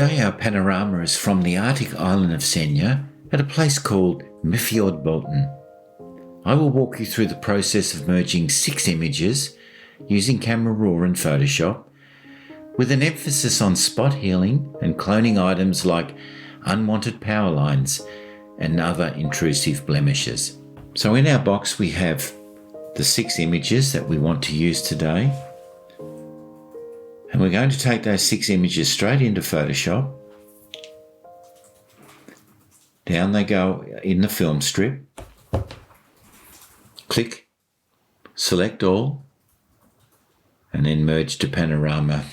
Today our panorama is from the Arctic Island of Senja at a place called Mefjord. I will walk you through the process of merging 6 images using Camera Raw and Photoshop, with an emphasis on spot healing and cloning items like unwanted power lines and other intrusive blemishes. So in our box we have the 6 images that we want to use today, and we're going to take those 6 images straight into Photoshop. Down they go in the film strip. Click, select all, and then merge to Panorama.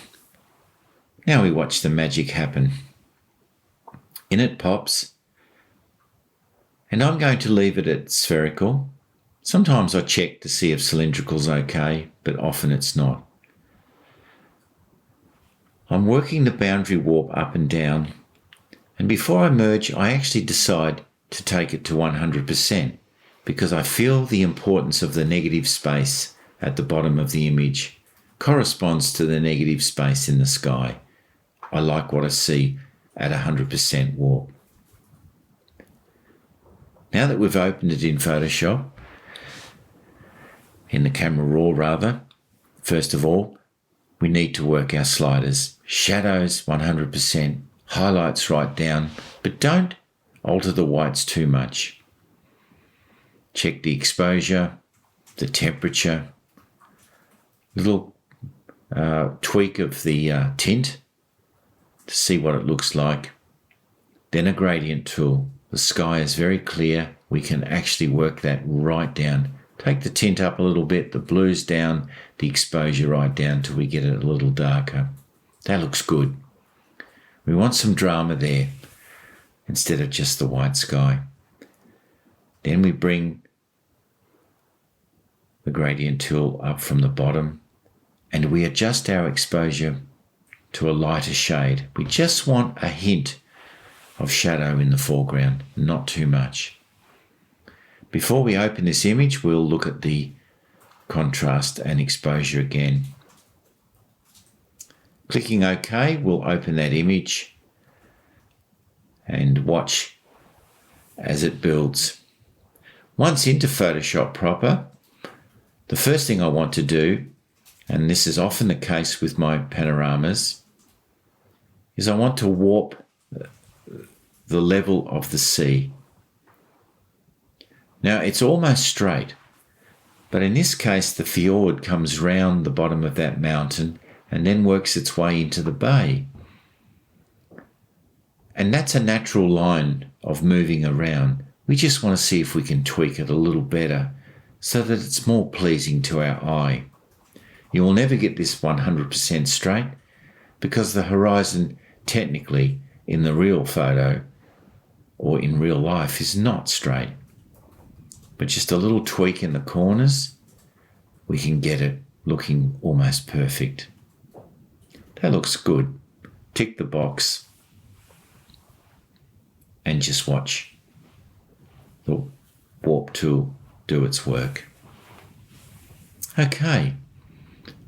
Now we watch the magic happen. In it pops, and I'm going to leave it at spherical. Sometimes I check to see if cylindrical's okay, but often it's not. I'm working the boundary warp up and down, and before I merge I actually decide to take it to 100% because I feel the importance of the negative space at the bottom of the image corresponds to the negative space in the sky. I like what I see at 100% warp. Now that we've opened it in Photoshop, in the Camera Raw rather, first of all, we need to work our sliders. Shadows 100%, highlights right down, but don't alter the whites too much. Check the exposure, the temperature, little tweak of the tint to see what it looks like. Then a gradient tool. The sky is very clear. We can actually work that right down. Take the tint up a little bit, the blues down, the exposure right down till we get it a little darker. That looks good. We want some drama there instead of just the white sky. Then we bring the gradient tool up from the bottom and we adjust our exposure to a lighter shade. We just want a hint of shadow in the foreground, not too much. Before we open this image, we'll look at the contrast and exposure again. Clicking OK, we'll open that image and watch as it builds. Once into Photoshop proper, the first thing I want to do, and this is often the case with my panoramas, is I want to warp the level of the sea. Now it's almost straight, but in this case the fjord comes round the bottom of that mountain and then works its way into the bay. And that's a natural line of moving around. We just want to see if we can tweak it a little better so that it's more pleasing to our eye. You will never get this 100% straight because the horizon technically in the real photo or in real life is not straight. But just a little tweak in the corners, we can get it looking almost perfect. That looks good. Tick the box and just watch the warp tool do its work. Okay,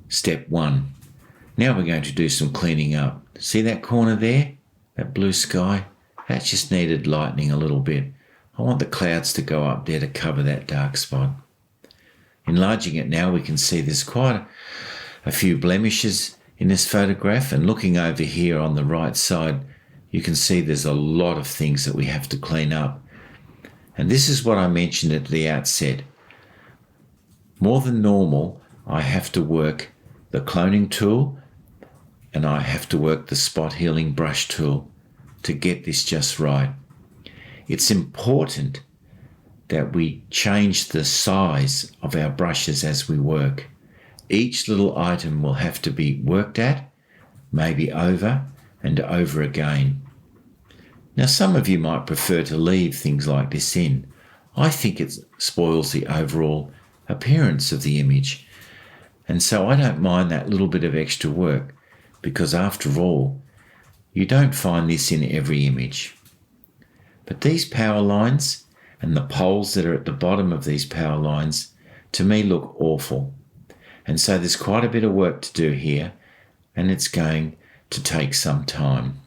step 1. Now we're going to do some cleaning up. See that corner there? That blue sky? That just needed lightening a little bit. I want the clouds to go up there to cover that dark spot. Enlarging it now, we can see there's quite a few blemishes in this photograph, and looking over here on the right side, you can see there's a lot of things that we have to clean up. And this is what I mentioned at the outset. More than normal, I have to work the cloning tool and I have to work the spot healing brush tool to get this just right. It's important that we change the size of our brushes as we work. Each little item will have to be worked at, maybe over and over again. Now some of you might prefer to leave things like this in. I think it spoils the overall appearance of the image, and so I don't mind that little bit of extra work because after all, you don't find this in every image. But these power lines and the poles that are at the bottom of these power lines to me look awful. And so there's quite a bit of work to do here, and it's going to take some time.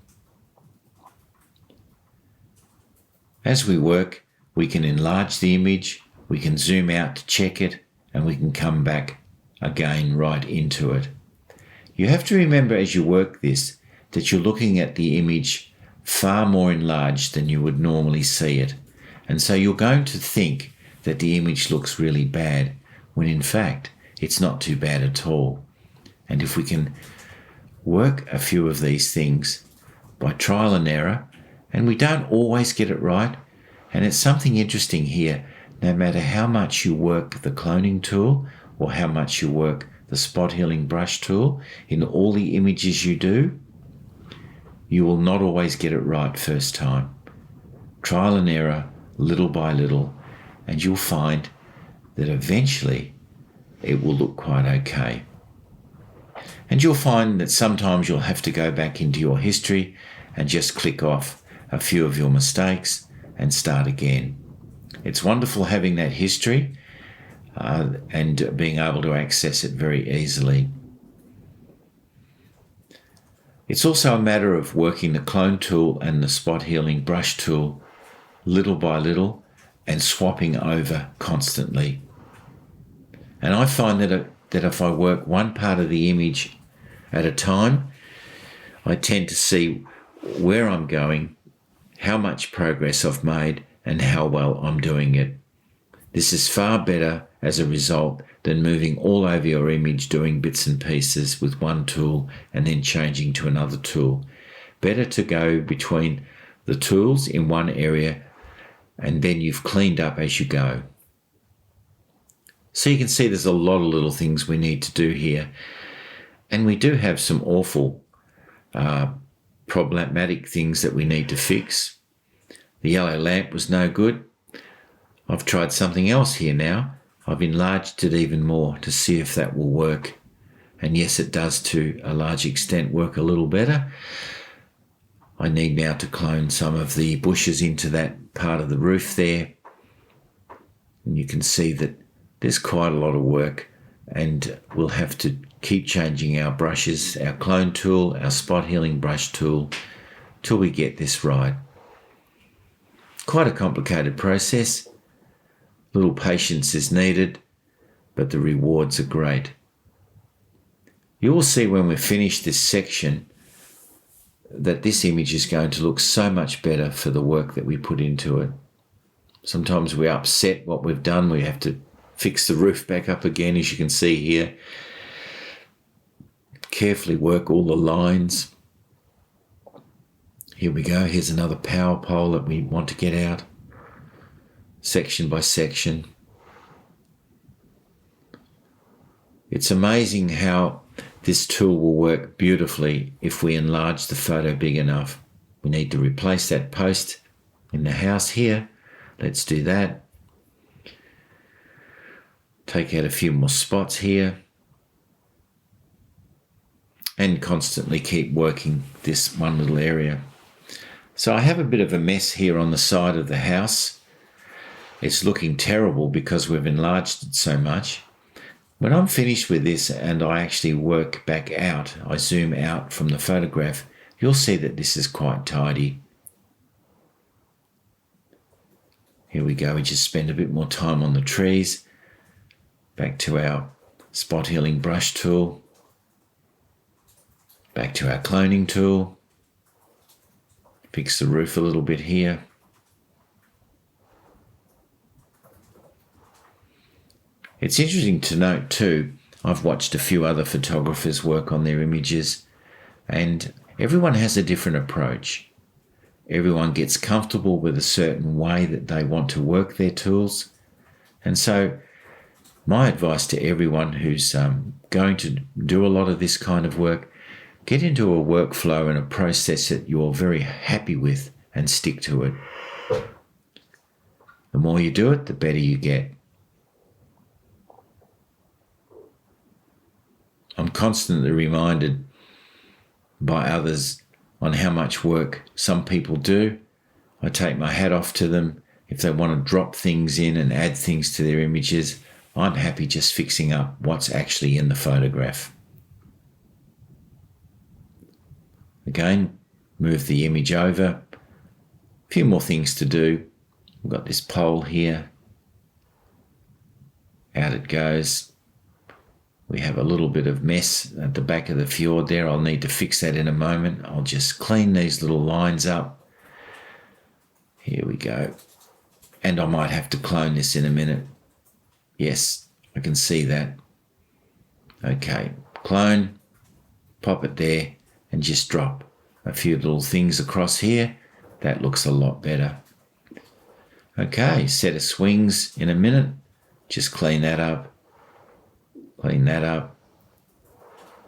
As we work, we can enlarge the image, we can zoom out to check it, and we can come back again right into it. You have to remember as you work this that you're looking at the image far more enlarged than you would normally see it. And so you're going to think that the image looks really bad, when in fact it's not too bad at all. And if we can work a few of these things by trial and error, and we don't always get it right, and it's something interesting here, no matter how much you work the cloning tool or how much you work the spot healing brush tool in all the images you do, you will not always get it right first time. Trial and error, little by little, and you'll find that eventually it will look quite okay. And you'll find that sometimes you'll have to go back into your history and just click off a few of your mistakes and start again. It's wonderful having that history and being able to access it very easily. It's also a matter of working the clone tool and the spot healing brush tool little by little and swapping over constantly. And I find that if I work one part of the image at a time, I tend to see where I'm going, how much progress I've made, and how well I'm doing it. This is far better as a result than moving all over your image, doing bits and pieces with one tool and then changing to another tool. Better to go between the tools in one area and then you've cleaned up as you go. So you can see there's a lot of little things we need to do here. And we do have some awful problematic things that we need to fix. The yellow lamp was no good. I've tried something else here now. I've enlarged it even more to see if that will work. And yes, it does to a large extent work a little better. I need now to clone some of the bushes into that part of the roof there. And you can see that there's quite a lot of work, and we'll have to keep changing our brushes, our clone tool, our spot healing brush tool, till we get this right. Quite a complicated process. Little patience is needed, but the rewards are great. You will see when we've finished this section that this image is going to look so much better for the work that we put into it. Sometimes we upset what we've done. We have to fix the roof back up again, as you can see here. Carefully work all the lines. Here we go. Here's another power pole that we want to get out, section by section. It's amazing how this tool will work beautifully if we enlarge the photo big enough. We need to replace that post in the house here. Let's do that. Take out a few more spots here. And constantly keep working this one little area. So I have a bit of a mess here on the side of the house. It's looking terrible because we've enlarged it so much. When I'm finished with this and I actually work back out, I zoom out from the photograph, you'll see that this is quite tidy. Here we go, we just spend a bit more time on the trees. Back to our spot healing brush tool. Back to our cloning tool. Fix the roof a little bit here. It's interesting to note too, I've watched a few other photographers work on their images, and everyone has a different approach. Everyone gets comfortable with a certain way that they want to work their tools. And so my advice to everyone who's going to do a lot of this kind of work, get into a workflow and a process that you're very happy with and stick to it. The more you do it, the better you get. I'm constantly reminded by others on how much work some people do. I take my hat off to them. If they want to drop things in and add things to their images, I'm happy just fixing up what's actually in the photograph. Again, move the image over. A few more things to do, We've got this pole here. Out it goes. We have a little bit of mess at the back of the fjord there. I'll need to fix that in a moment. I'll just clean these little lines up. Here we go. And I might have to clone this in a minute. Yes, I can see that. Okay, clone, pop it there, and just drop a few little things across here. That looks a lot better. Okay, set of swings in a minute. Just clean that up. Clean that up.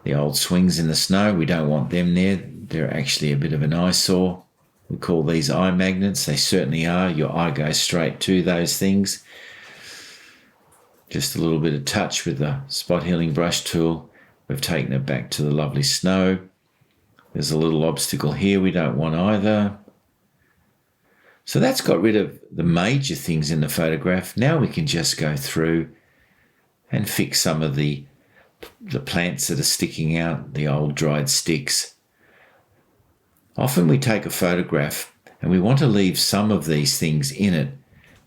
The old swings in the snow, we don't want them there. They're actually a bit of an eyesore. We call these eye magnets. They certainly are. Your eye goes straight to those things. Just a little bit of touch with the spot healing brush tool. We've taken it back to the lovely snow. There's a little obstacle here we don't want either. So that's got rid of the major things in the photograph. Now we can just go through and fix some of the plants that are sticking out, the old dried sticks. Often we take a photograph and we want to leave some of these things in it,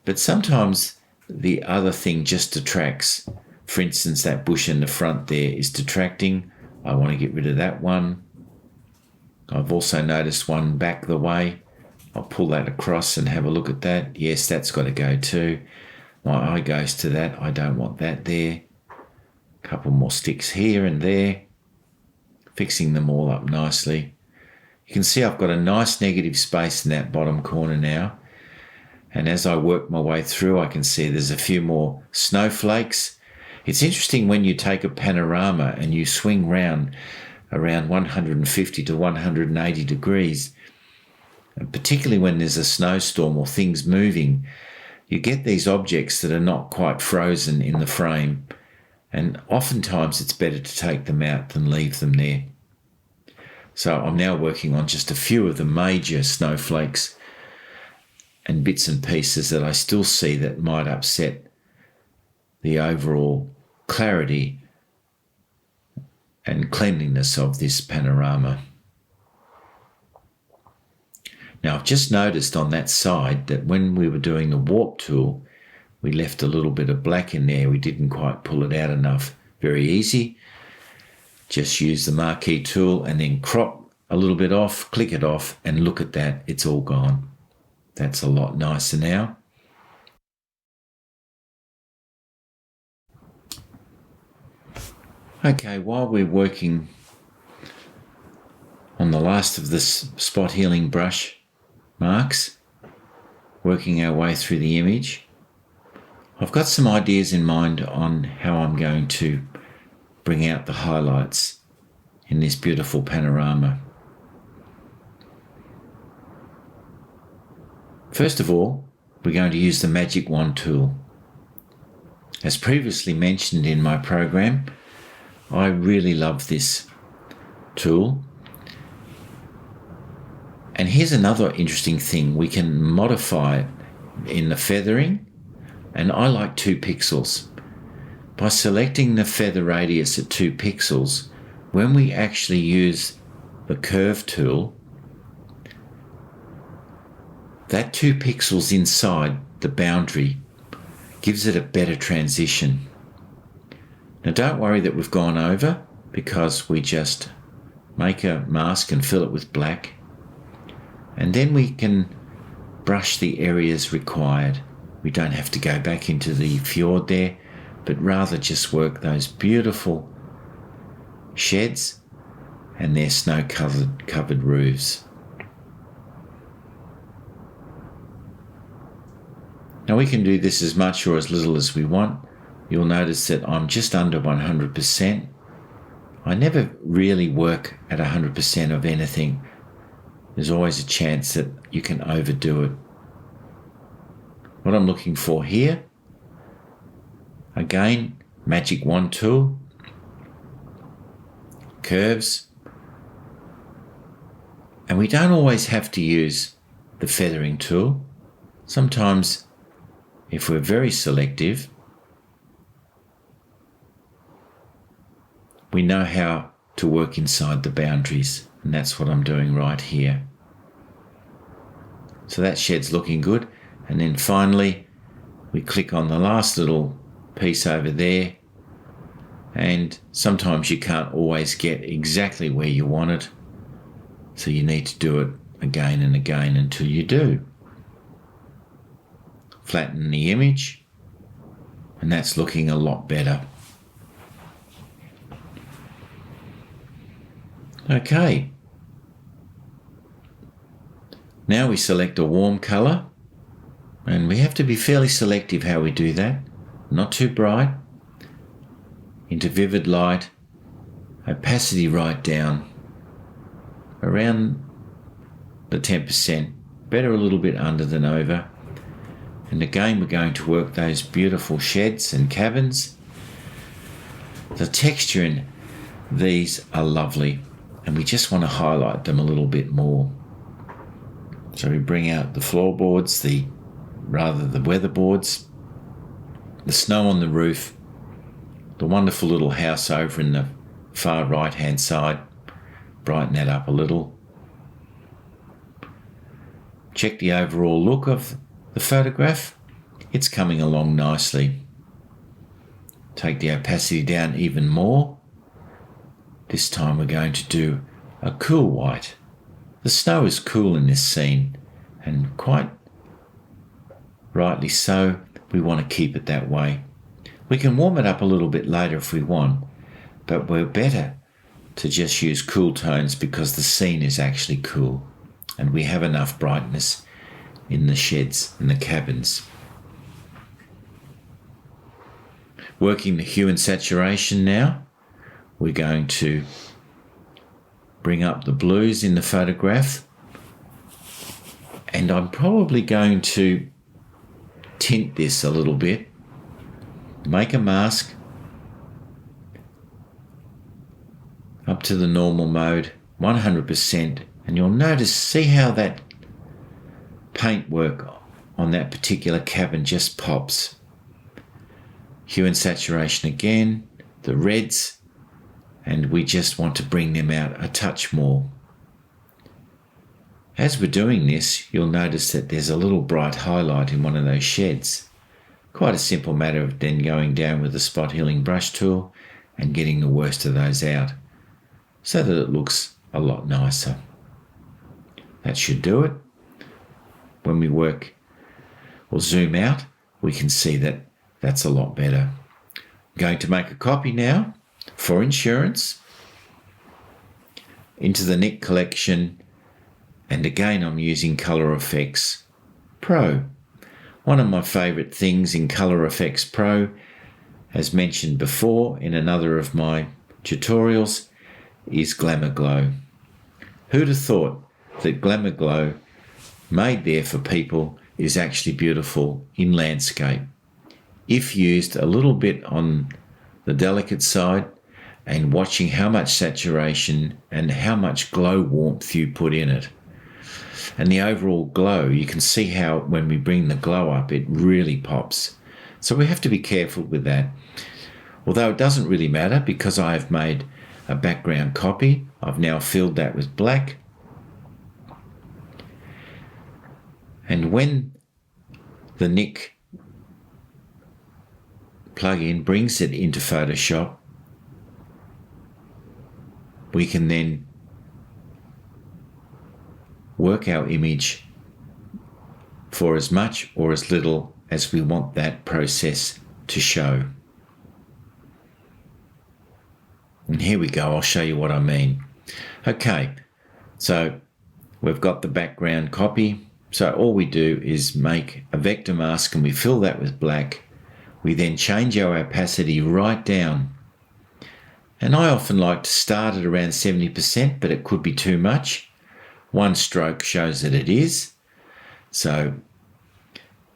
but sometimes the other thing just detracts. For instance, that bush in the front there is detracting. I want to get rid of that one. I've also noticed one back the way. I'll pull that across and have a look at that. Yes, that's got to go too. My eye goes to that. I don't want that there. A couple more sticks here and there. Fixing them all up nicely. You can see I've got a nice negative space in that bottom corner now. And as I work my way through, I can see there's a few more snowflakes. It's interesting when you take a panorama and you swing round around 150 to 180 degrees, and particularly when there's a snowstorm or things moving, you get these objects that are not quite frozen in the frame. And oftentimes it's better to take them out than leave them there. So I'm now working on just a few of the major snowflakes and bits and pieces that I still see that might upset the overall clarity and cleanliness of this panorama. Now I've just noticed on that side that when we were doing the warp tool, we left a little bit of black in there. We didn't quite pull it out enough. Very easy. Just use the marquee tool and then crop a little bit off, click it off, and look at that. It's all gone. That's a lot nicer now. Okay, while we're working on the last of this spot healing brush marks, working our way through the image, I've got some ideas in mind on how I'm going to bring out the highlights in this beautiful panorama. First of all, we're going to use the magic wand tool. As previously mentioned in my program, I really love this tool. And here's another interesting thing. We can modify it in the feathering, and I like 2 pixels. By selecting the feather radius at 2 pixels, when we actually use the curve tool, that 2 pixels inside the boundary gives it a better transition. Now don't worry that we've gone over, because we just make a mask and fill it with black, and then we can brush the areas required. We don't have to go back into the fjord there, but rather just work those beautiful sheds and their snow-covered roofs. Now we can do this as much or as little as we want. You'll notice that I'm just under 100%. I never really work at 100% of anything. There's always a chance that you can overdo it. What I'm looking for here, again, magic wand tool, curves, and we don't always have to use the feathering tool. Sometimes, if we're very selective, we know how to work inside the boundaries, and that's what I'm doing right here. So that shed's looking good. And then finally, we click on the last little piece over there, and sometimes you can't always get exactly where you want it, so you need to do it again and again until you do. Flatten the image, and that's looking a lot better. Okay. Now we select a warm colour, and we have to be fairly selective how we do that. Not too bright. Into vivid light. Opacity right down. Around the 10%. Better a little bit under than over. And again, we're going to work those beautiful sheds and cabins. The texture in these are lovely, and we just want to highlight them a little bit more. So we bring out the floorboards, the weatherboards, the snow on the roof, the wonderful little house over in the far right hand side. Brighten that up a little. Check the overall look of the photograph. It's coming along nicely. Take the opacity down even more. This time we're going to do a cool white. The snow is cool in this scene, and quite rightly so. We want to keep it that way. We can warm it up a little bit later if we want, but we're better to just use cool tones because the scene is actually cool and we have enough brightness in the sheds and the cabins. Working the hue and saturation now, we're going to bring up the blues in the photograph, and I'm probably going to tint this a little bit, make a mask up to the normal mode, 100%, and you'll notice, see how that paintwork on that particular cabin just pops. Hue and saturation again, the reds, and we just want to bring them out a touch more. As we're doing this, you'll notice that there's a little bright highlight in one of those sheds. Quite a simple matter of then going down with the spot healing brush tool and getting the worst of those out so that it looks a lot nicer. That should do it. When we work or zoom out, we can see that that's a lot better. I'm going to make a copy now for insurance into the Nik collection, and again I'm using Color Effects Pro. One of my favourite things in Color Effects Pro, as mentioned before in another of my tutorials, is Glamour Glow. Who'd have thought that Glamour Glow, made there for people, is actually beautiful in landscape if used a little bit on the delicate side and watching how much saturation and how much glow warmth you put in it. And the overall glow, you can see how when we bring the glow up, it really pops. So we have to be careful with that. Although it doesn't really matter because I've made a background copy. I've now filled that with black. And when the Nik plugin brings it into Photoshop, we can then work our image for as much or as little as we want that process to show. And here we go, I'll show you what I mean. Okay, so we've got the background copy. So all we do is make a vector mask and we fill that with black. We then change our opacity right down. And I often like to start at around 70%, but it could be too much. One stroke shows that it is. So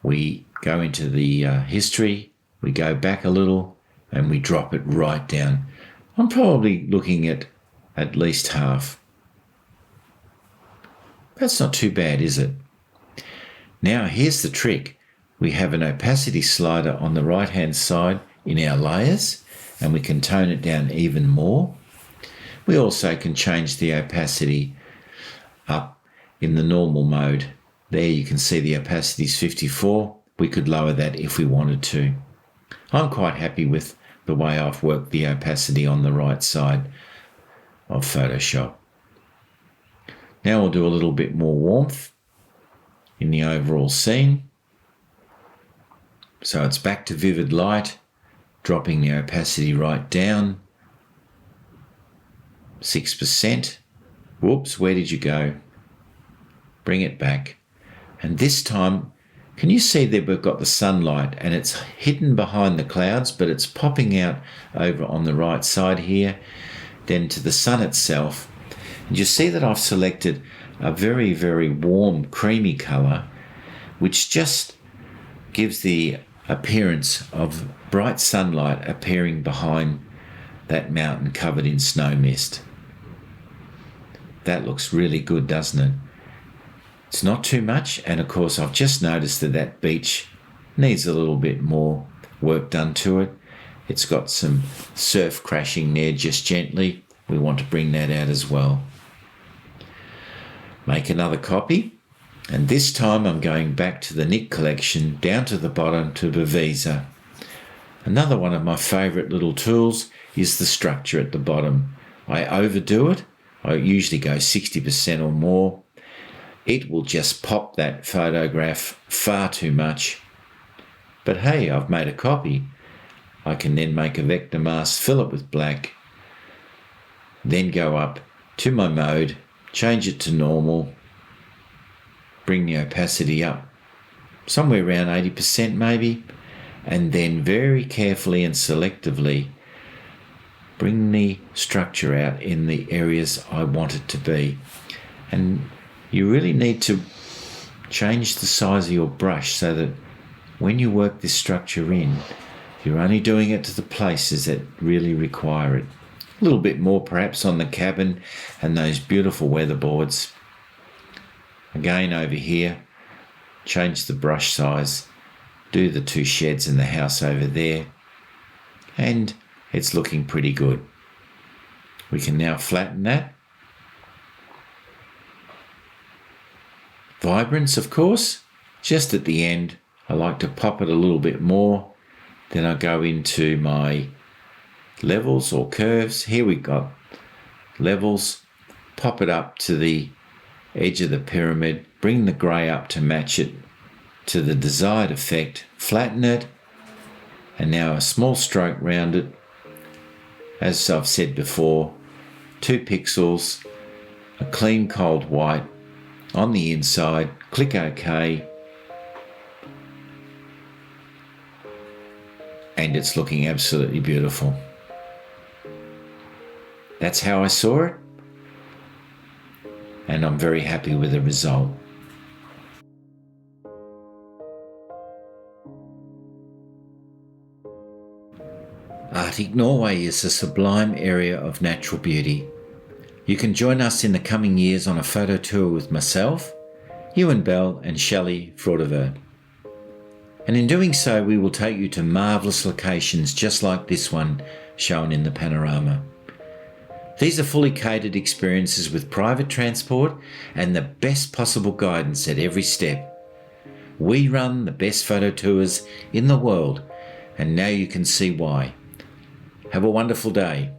we go into the history, we go back a little, and we drop it right down. I'm probably looking at least half. That's not too bad, is it? Now here's the trick. We have an opacity slider on the right hand side in our layers, and we can tone it down even more. We also can change the opacity up in the normal mode There you can see the opacity is 54. We could lower that if we wanted to. I'm quite happy with the way I've worked the opacity on the right side of Photoshop. Now we'll do a little bit more warmth in the overall scene. So it's back to vivid light, dropping the opacity right down. 6%. Whoops, where did you go? Bring it back. And this time, can you see that we've got the sunlight and it's hidden behind the clouds, but it's popping out over on the right side here, then to the sun itself. And you see that I've selected a very, very warm, creamy colour, which just gives the appearance of bright sunlight appearing behind that mountain covered in snow mist. That looks really good, doesn't it? It's not too much, and of course I've just noticed that that beach needs a little bit more work done to it. It's got some surf crashing there just gently. We want to bring that out as well. Make another copy, and this time I'm going back to the Nick collection, down to the bottom to Bevisa. Another one of my favourite little tools is the structure at the bottom. I overdo it. I usually go 60% or more. It will just pop that photograph far too much. But hey, I've made a copy. I can then make a vector mask, fill it with black, then go up to my mode, change it to normal, bring the opacity up somewhere around 80% maybe, and then very carefully and selectively bring the structure out in the areas I want it to be. And you really need to change the size of your brush so that when you work this structure in, you're only doing it to the places that really require it. A little bit more perhaps on the cabin and those beautiful weatherboards. Again over here, change the brush size, do the two sheds in the house over there, and it's looking pretty good. We can now flatten that. Vibrance, of course, just at the end. I like to pop it a little bit more. Then I go into my levels or curves. Here we got levels. Pop it up to the edge of the pyramid. Bring the grey up to match it to the desired effect. Flatten it. And now a small stroke round it. As I've said before, 2 pixels, a clean cold white on the inside, click OK, and it's looking absolutely beautiful. That's how I saw it, and I'm very happy with the result. Arctic Norway is a sublime area of natural beauty. You can join us in the coming years on a photo tour with myself, Ewen and Shellie Froidevaux. And in doing so, we will take you to marvellous locations just like this one shown in the panorama. These are fully catered experiences with private transport and the best possible guidance at every step. We run the best photo tours in the world, and now you can see why. Have a wonderful day.